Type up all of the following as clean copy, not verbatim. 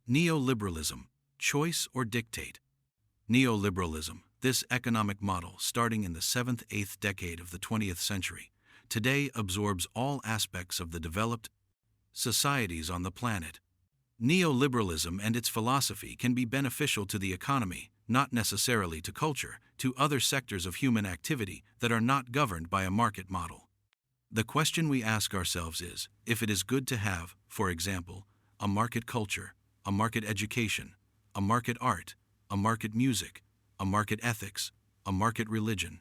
Neoliberalism, choice or dictate. Neoliberalism, this economic model starting in the 7th-8th decade of the 20th century, today absorbs all aspects of the developed societies on the planet. Neoliberalism and its philosophy can be beneficial to the economy, not necessarily to culture, to other sectors of human activity that are not governed by a market model. The question we ask ourselves is, if it is good to have, for example, a market culture, a market education, a market art, a market music, a market ethics, a market religion.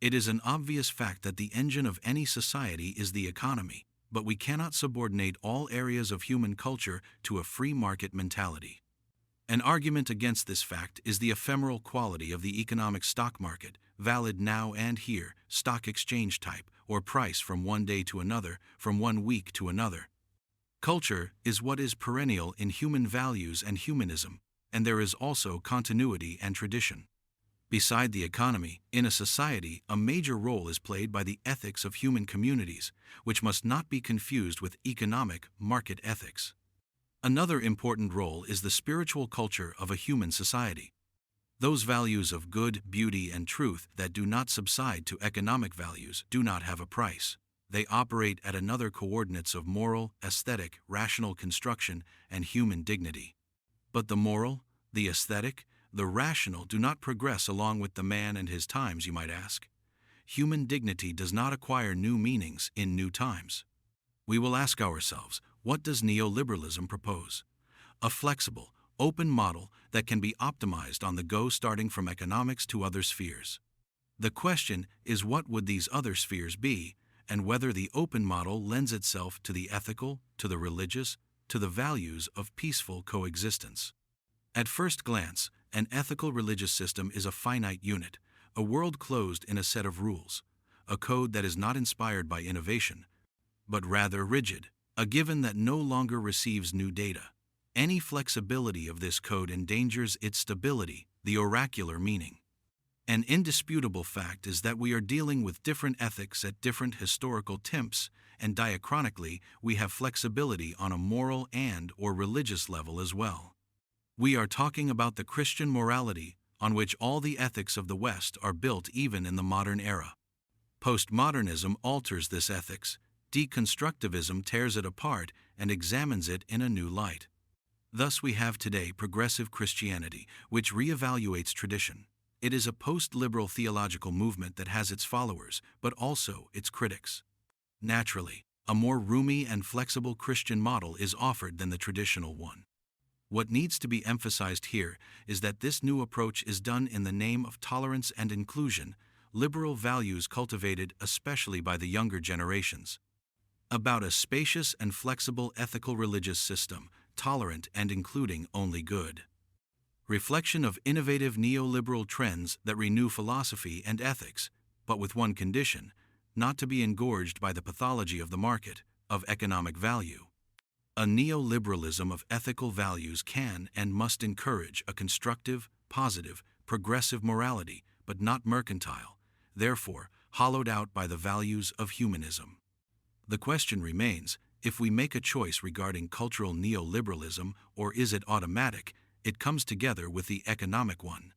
It is an obvious fact that the engine of any society is the economy, but we cannot subordinate all areas of human culture to a free market mentality. An argument against this fact is the ephemeral quality of the economic stock market, valid now and here, stock exchange type, or price from one day to another, from one week to another. Culture is what is perennial in human values and humanism, and there is also continuity and tradition. Beside the economy, in a society, a major role is played by the ethics of human communities, which must not be confused with economic market ethics. Another important role is the spiritual culture of a human society. Those values of good, beauty, and truth that do not subside to economic values do not have a price. They operate at another coordinates of moral, aesthetic, rational construction, and human dignity. But the moral, the aesthetic, the rational do not progress along with the man and his times, you might ask. Human dignity does not acquire new meanings in new times. We will ask ourselves, what does neoliberalism propose? A flexible, open model that can be optimized on the go, starting from economics to other spheres. The question is, what would these other spheres be, and whether the open model lends itself to the ethical, to the religious, to the values of peaceful coexistence. At first glance, an ethical religious system is a finite unit, a world closed in a set of rules, a code that is not inspired by innovation, but rather rigid, a given that no longer receives new data. Any flexibility of this code endangers its stability, the oracular meaning. An indisputable fact is that we are dealing with different ethics at different historical temps, and diachronically, we have flexibility on a moral and/or religious level as well. We are talking about the Christian morality, on which all the ethics of the West are built even in the modern era. Postmodernism alters this ethics, deconstructivism tears it apart and examines it in a new light. Thus we have today progressive Christianity, which reevaluates tradition. It is a post-liberal theological movement that has its followers, but also its critics. Naturally, a more roomy and flexible Christian model is offered than the traditional one. What needs to be emphasized here is that this new approach is done in the name of tolerance and inclusion, liberal values cultivated especially by the younger generations. About a spacious and flexible ethical religious system, tolerant and including only good. Reflection of innovative neoliberal trends that renew philosophy and ethics, but with one condition, not to be engorged by the pathology of the market, of economic value. A neoliberalism of ethical values can and must encourage a constructive, positive, progressive morality, but not mercantile, therefore hollowed out by the values of humanism. The question remains, if we make a choice regarding cultural neoliberalism, or is it automatic, it comes together with the economic one.